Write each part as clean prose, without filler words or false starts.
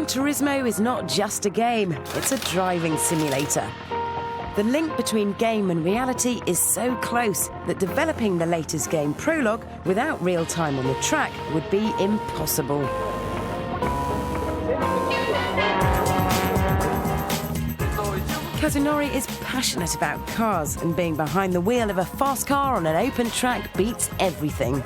Gran Turismo is not just a game, it's a driving simulator. The link between game and reality is so close that developing the latest game Prologue without real time on the track would be impossible. Kazunori is passionate about cars, and being behind the wheel of a fast car on an open track beats everything.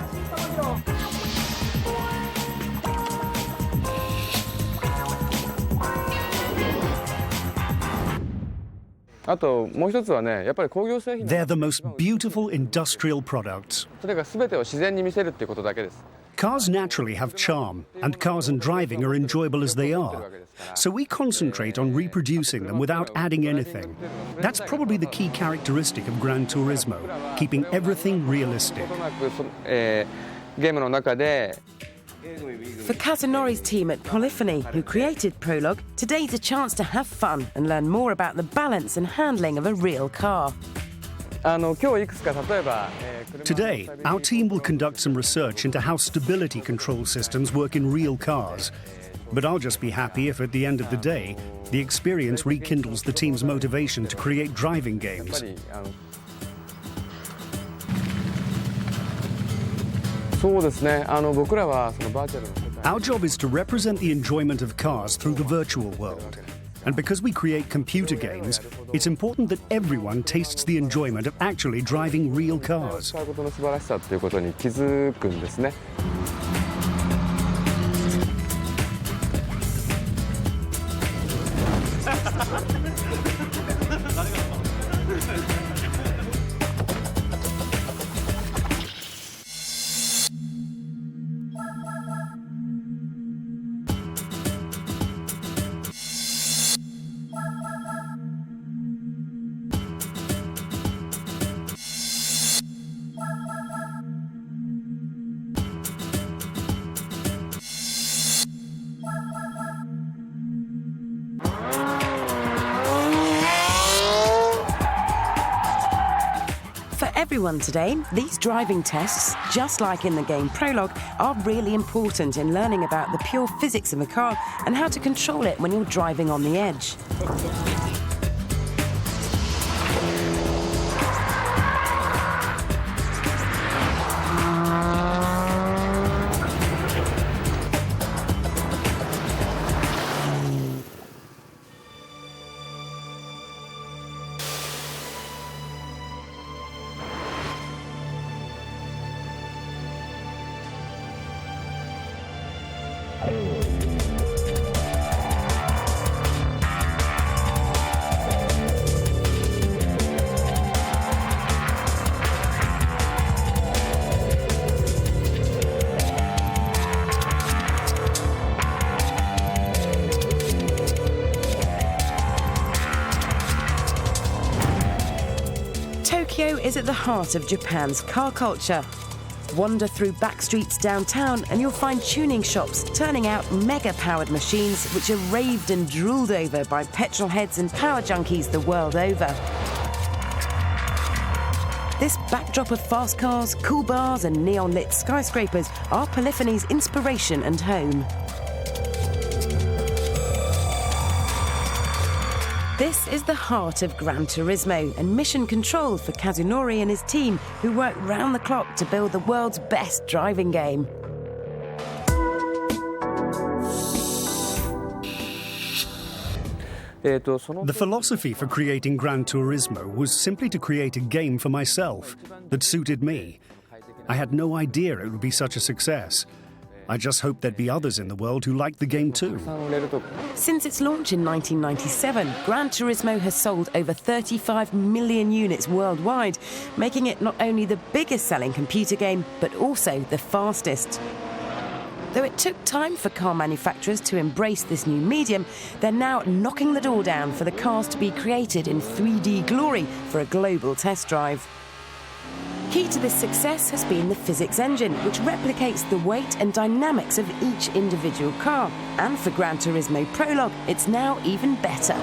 They're the most beautiful industrial products. Cars naturally have charm, and cars and driving are enjoyable as they are. So we concentrate on reproducing them without adding anything. That's probably the key characteristic of Gran Turismo, keeping everything realistic. For Kazunori's team at Polyphony, who created Prologue, today's a chance to have fun and learn more about the balance and handling of a real car. Today, our team will conduct some research into how stability control systems work in real cars. But I'll just be happy if at the end of the day, the experience rekindles the team's motivation to create driving games. Our job is to represent the enjoyment of cars through the virtual world. And because we create computer games, it's important that everyone tastes the enjoyment of actually driving real cars. For everyone today, these driving tests, just like in the game Prologue, are really important in learning about the pure physics of a car and how to control it when you're driving on the edge. Tokyo is at the heart of Japan's car culture. Wander through back streets downtown and you'll find tuning shops turning out mega-powered machines which are raved and drooled over by petrol heads and power junkies the world over. This backdrop of fast cars, cool bars and neon-lit skyscrapers are Polyphony's inspiration and home. This is the heart of Gran Turismo and mission control for Kazunori and his team, who work round the clock to build the world's best driving game. The philosophy for creating Gran Turismo was simply to create a game for myself that suited me. I had no idea it would be such a success. I just hoped there'd be others in the world who liked the game too. Since its launch in 1997, Gran Turismo has sold over 35 million units worldwide, making it not only the biggest-selling computer game, but also the fastest. Though it took time for car manufacturers to embrace this new medium, they're now knocking the door down for the cars to be created in 3D glory for a global test drive. Key to this success has been the physics engine, which replicates the weight and dynamics of each individual car. And for Gran Turismo Prologue, it's now even better.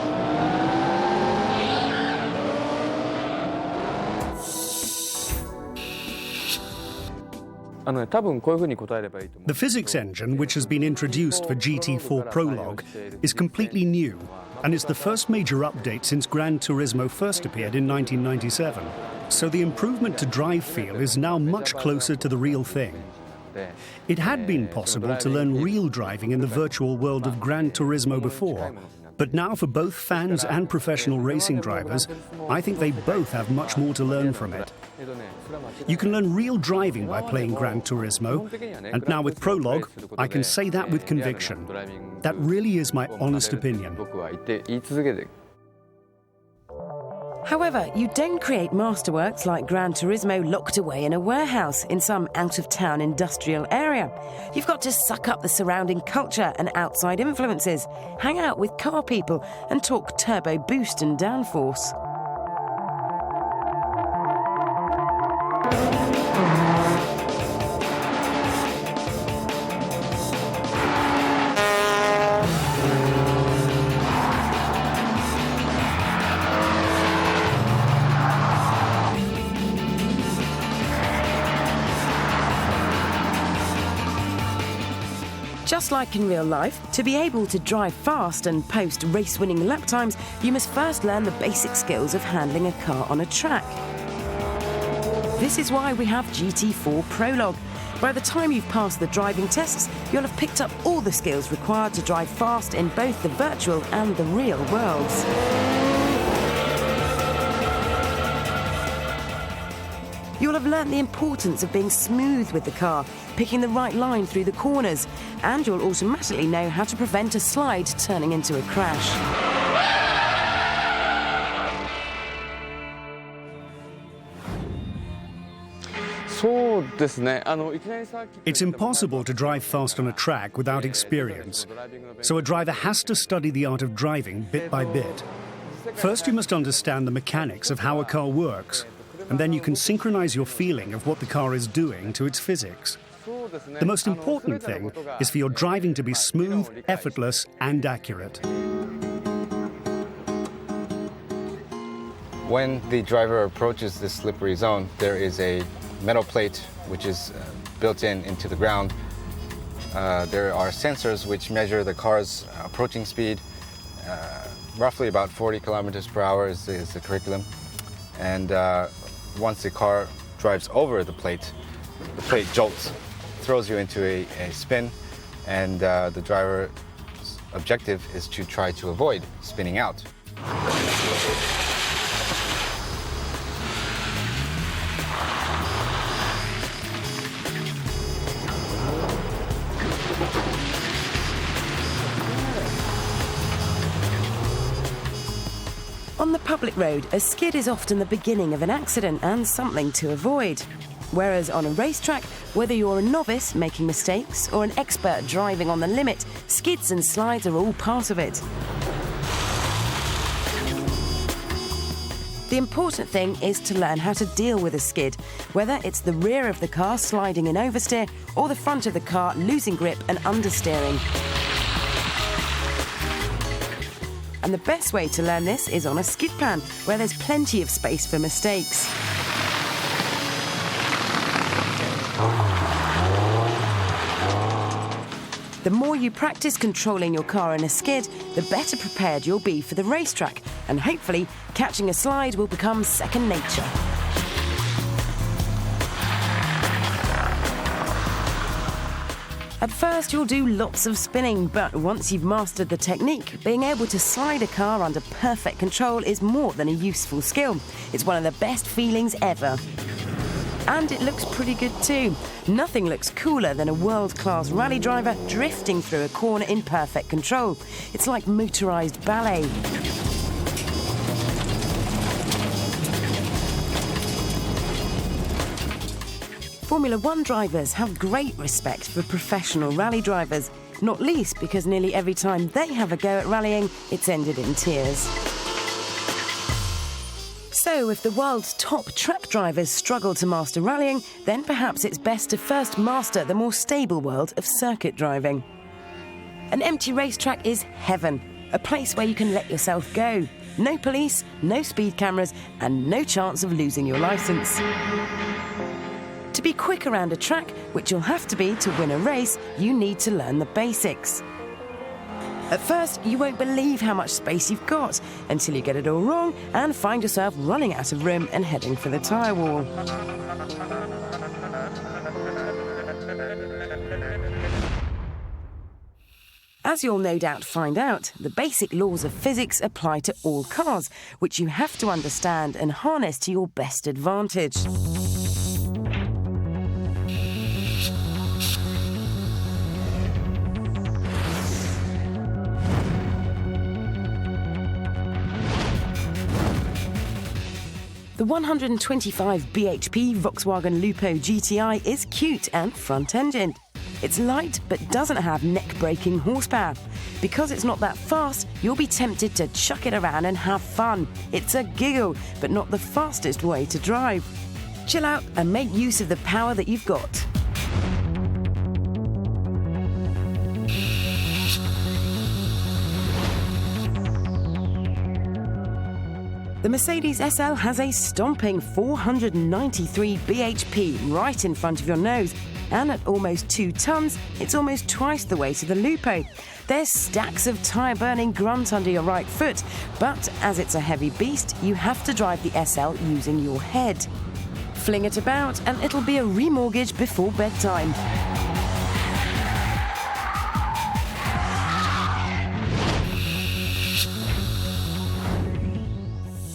The physics engine, which has been introduced for GT4 Prologue, is completely new, and is the first major update since Gran Turismo first appeared in 1997. So the improvement to drive feel is now much closer to the real thing. It had been possible to learn real driving in the virtual world of Gran Turismo before, but now for both fans and professional racing drivers, I think they both have much more to learn from it. You can learn real driving by playing Gran Turismo, and now with Prologue, I can say that with conviction. That really is my honest opinion. However, you don't create masterworks like Gran Turismo locked away in a warehouse in some out-of-town industrial area. You've got to suck up the surrounding culture and outside influences, hang out with car people and talk turbo boost and downforce. Just like in real life, to be able to drive fast and post race-winning lap times, you must first learn the basic skills of handling a car on a track. This is why we have GT4 Prologue. By the time you've passed the driving tests, you'll have picked up all the skills required to drive fast in both the virtual and the real worlds. You'll have learnt the importance of being smooth with the car, picking the right line through the corners, and you'll automatically know how to prevent a slide turning into a crash. It's impossible to drive fast on a track without experience, so a driver has to study the art of driving bit by bit. First, you must understand the mechanics of how a car works, and then you can synchronize your feeling of what the car is doing to its physics. The most important thing is for your driving to be smooth, effortless, and accurate. When the driver approaches this slippery zone, there is a metal plate which is built into the ground. There are sensors which measure the car's approaching speed. Roughly about 40 kilometers per hour is the curriculum. And once the car drives over the plate jolts, throws you into a spin, and the driver's objective is to try to avoid spinning out. On the public road, a skid is often the beginning of an accident and something to avoid. Whereas on a racetrack, whether you're a novice making mistakes or an expert driving on the limit, skids and slides are all part of it. The important thing is to learn how to deal with a skid, whether it's the rear of the car sliding in oversteer or the front of the car losing grip and understeering. And the best way to learn this is on a skid pan, where there's plenty of space for mistakes. The more you practice controlling your car in a skid, the better prepared you'll be for the racetrack, and hopefully catching a slide will become second nature. At first, you'll do lots of spinning, but once you've mastered the technique, being able to slide a car under perfect control is more than a useful skill. It's one of the best feelings ever. And it looks pretty good too. Nothing looks cooler than a world-class rally driver drifting through a corner in perfect control. It's like motorised ballet. Formula One drivers have great respect for professional rally drivers, not least because nearly every time they have a go at rallying, it's ended in tears. So if the world's top track drivers struggle to master rallying, then perhaps it's best to first master the more stable world of circuit driving. An empty racetrack is heaven, a place where you can let yourself go. No police, no speed cameras, and no chance of losing your licence. To be quick around a track, which you'll have to be to win a race, you need to learn the basics. At first, you won't believe how much space you've got until you get it all wrong and find yourself running out of room and heading for the tyre wall. As you'll no doubt find out, the basic laws of physics apply to all cars, which you have to understand and harness to your best advantage. The 125 bhp Volkswagen Lupo GTI is cute and front-engined. It's light but doesn't have neck-breaking horsepower. Because it's not that fast, you'll be tempted to chuck it around and have fun. It's a giggle, but not the fastest way to drive. Chill out and make use of the power that you've got. The Mercedes SL has a stomping 493 bhp right in front of your nose, and at almost 2 tonnes, it's almost twice the weight of the Lupo. There's stacks of tyre-burning grunt under your right foot, but as it's a heavy beast, you have to drive the SL using your head. Fling it about, and it'll be a remortgage before bedtime.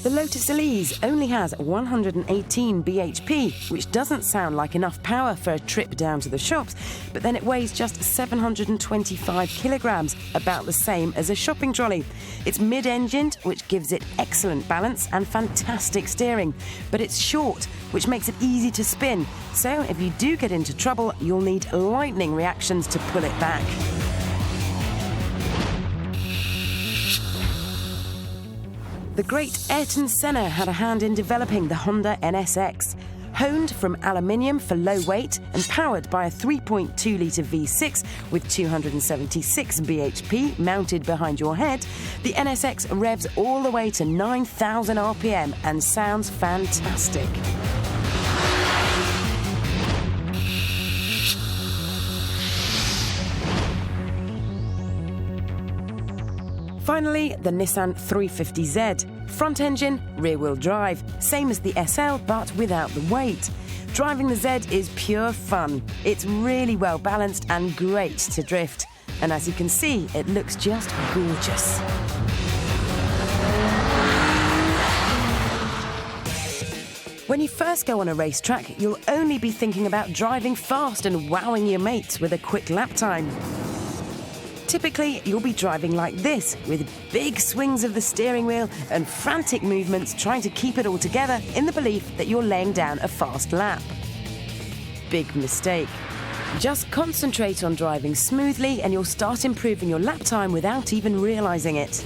The Lotus Elise only has 118 bhp, which doesn't sound like enough power for a trip down to the shops, but then it weighs just 725 kilograms, about the same as a shopping trolley. It's mid-engined, which gives it excellent balance and fantastic steering, but it's short, which makes it easy to spin, so if you do get into trouble, you'll need lightning reactions to pull it back. The great Ayrton Senna had a hand in developing the Honda NSX. Honed from aluminium for low weight and powered by a 3.2-litre V6 with 276 bhp mounted behind your head, the NSX revs all the way to 9,000 RPM and sounds fantastic. Finally, the Nissan 350Z. Front engine, rear-wheel drive, same as the SL but without the weight. Driving the Z is pure fun. It's really well balanced and great to drift. And as you can see, it looks just gorgeous. When you first go on a racetrack, you'll only be thinking about driving fast and wowing your mates with a quick lap time. Typically, you'll be driving like this, with big swings of the steering wheel and frantic movements trying to keep it all together in the belief that you're laying down a fast lap. Big mistake. Just concentrate on driving smoothly and you'll start improving your lap time without even realising it.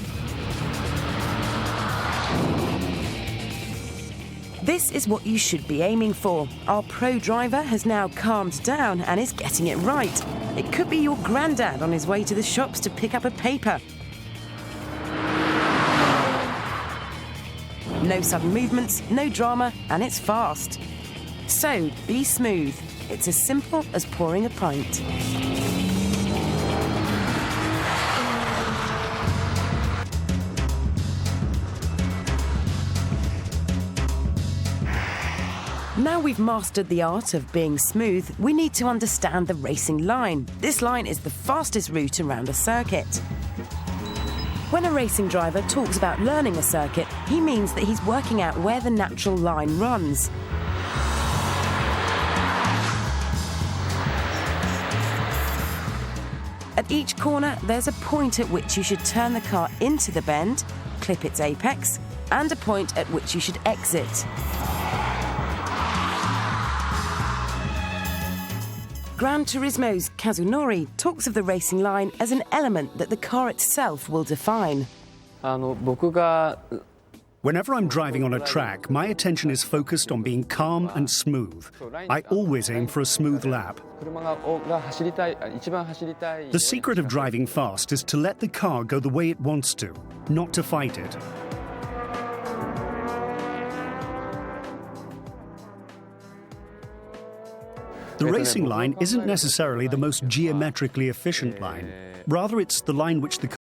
This is what you should be aiming for. Our pro driver has now calmed down and is getting it right. It could be your granddad on his way to the shops to pick up a paper. No sudden movements, no drama, and it's fast. So, be smooth. It's as simple as pouring a pint. Now we've mastered the art of being smooth, we need to understand the racing line. This line is the fastest route around a circuit. When a racing driver talks about learning a circuit, he means that he's working out where the natural line runs. At each corner, there's a point at which you should turn the car into the bend, clip its apex, and a point at which you should exit. Gran Turismo's Kazunori talks of the racing line as an element that the car itself will define. Whenever I'm driving on a track, my attention is focused on being calm and smooth. I always aim for a smooth lap. The secret of driving fast is to let the car go the way it wants to, not to fight it. The racing line isn't necessarily the most geometrically efficient line. Rather, it's the line which the